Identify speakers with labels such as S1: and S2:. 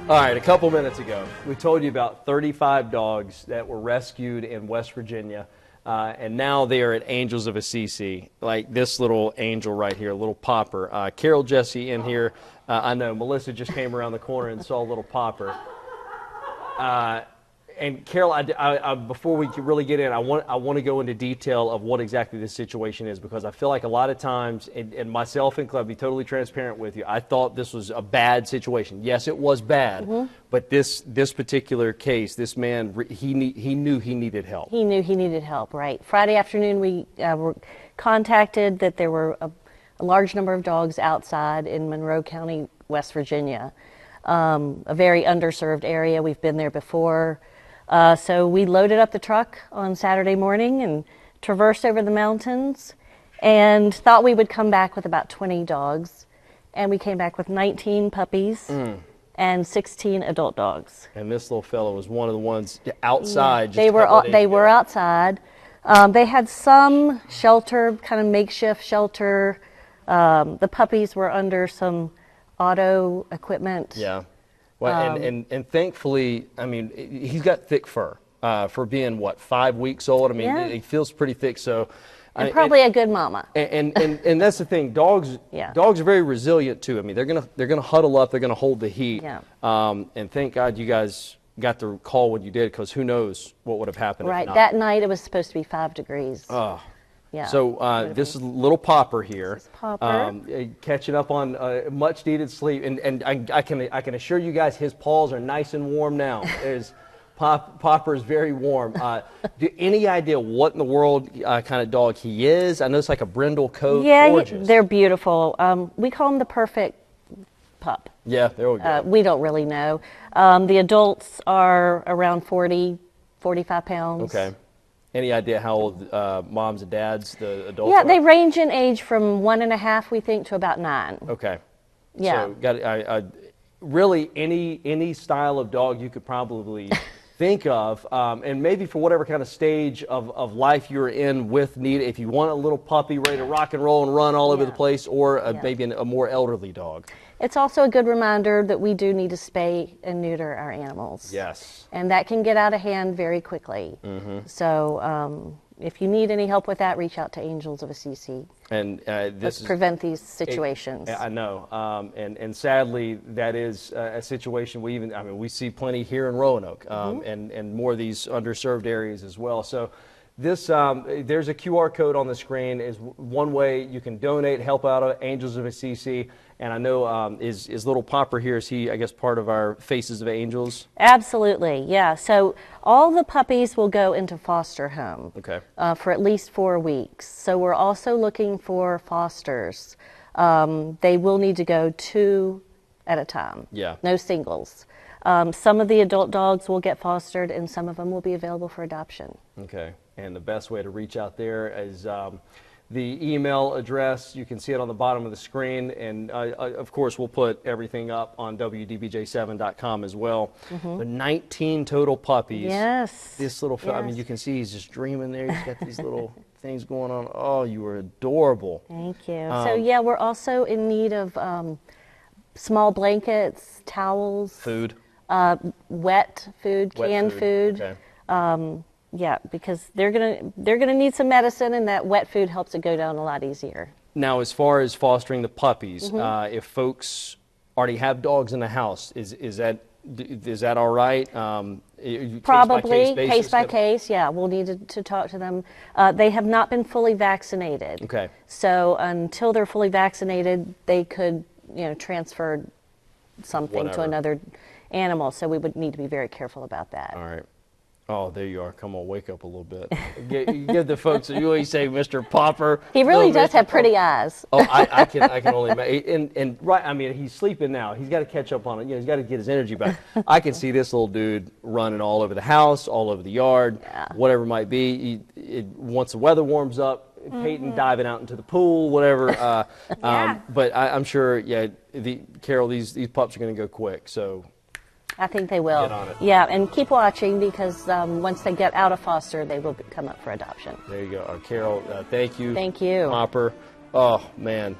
S1: All right, a couple minutes ago, we told you about 35 dogs that were rescued in West Virginia, and now they are at Angels of Assisi, like this little angel right here, little Popper. Carol Jessee in here. I know, Melissa just came around the corner and saw little Popper. And Carol, before we really get in, I want to go into detail of what exactly this situation is, because I feel like a lot of times, and myself included, I'll be totally transparent with you, I thought this was a bad situation. Yes, it was bad, but this particular case, this man, he knew he needed help.
S2: He knew he needed help, right. Friday afternoon we were contacted that there were a large number of dogs outside in Monroe County, West Virginia, a very underserved area. We've been there before. So we loaded up the truck on Saturday morning and traversed over the mountains and thought we would come back with about 20 dogs. And we came back with 19 puppies and 16 adult dogs.
S1: And this little fellow was one of the ones outside.
S2: Yeah, they were outside. They had some shelter, kind of makeshift shelter. The puppies were under some auto equipment.
S1: Yeah. Well, and thankfully, I mean, he's got thick fur for being, what, 5 weeks old? I mean, he feels pretty thick, so.
S2: And probably a good mama.
S1: And that's the thing. Dogs are very resilient too. I mean, they're gonna huddle up. They're gonna hold the heat. Yeah. And thank God you guys got the call when you did, because who knows what would have happened.
S2: Right. That night it was supposed to be 5 degrees.
S1: Oh. Yeah. So this is little Popper here.
S2: This is Popper.
S1: Catching up on much needed sleep, and I can assure you guys his paws are nice and warm now. Popper is very warm. Any idea what in the world kind of dog he is? I know it's like a brindle coat.
S2: Yeah,
S1: gorgeous.
S2: They're beautiful. We call him the perfect pup.
S1: Yeah, there we go.
S2: We don't really know. The adults are around 40, 45 pounds.
S1: Okay. Any idea how old moms and dads, the adults
S2: Yeah,
S1: are?
S2: they range in age from 1.5, we think, to about 9.
S1: Okay.
S2: Yeah.
S1: So really any style of dog you could probably think of, and maybe for whatever kind of stage of life you're in with need, if you want a little puppy ready to rock and roll and run all over the place, or maybe a more elderly dog.
S2: It's also a good reminder that we do need to spay and neuter our animals.
S1: Yes.
S2: And that can get out of hand very quickly. So if you need any help with that, reach out to Angels of Assisi.
S1: And
S2: Let's prevent these situations.
S1: I know, and sadly, that is a situation we see plenty here in Roanoke, and more of these underserved areas as well. So this there's a QR code on the screen. Is one way you can donate, help out Angels of Assisi. And I know, is little Popper here, is he, I guess, part of our Faces of Angels?
S2: Absolutely, yeah. So all the puppies will go into foster home for at least 4 weeks. So we're also looking for fosters. They will need to go 2 at a time. Yeah. No singles. Some of the adult dogs will get fostered, and some of them will be available for adoption. Okay.
S1: And the best way to reach out there is the email address. You can see it on the bottom of the screen, and of course we'll put everything up on WDBJ7.com as well. The 19 total puppies.
S2: Yes.
S1: This little I mean, you can see he's just dreaming there. He's got these little things going on. Oh, you were adorable.
S2: Thank you. So yeah, we're also in need of small blankets, towels,
S1: food,
S2: wet food, canned food. Okay. Yeah, because they're gonna need some medicine, and that wet food helps it go down a lot easier.
S1: Now, as far as fostering the puppies, if folks already have dogs in the house, is that all right?
S2: Probably case by case. Yeah, we'll need to talk to them. They have not been fully vaccinated. Okay. So until they're fully vaccinated, they could transfer something to another animal. So we would need to be very careful about that.
S1: All right. Oh, there you are. Come on, wake up a little bit. Give the folks, you always say Mr. Popper.
S2: He really does have pretty eyes.
S1: Oh, I can only imagine. And right, I mean, he's sleeping now. He's got to catch up on it. He's got to get his energy back. I can see this little dude running all over the house, all over the yard, whatever it might be. Once the weather warms up, Peyton diving out into the pool, whatever. But I'm sure, Carol, these pups are going to go quick. So.
S2: I think they will. Yeah, and keep watching, because once they get out of foster, they will come up for adoption.
S1: There you go. Carol, thank you.
S2: Thank you.
S1: Popper. Oh, man.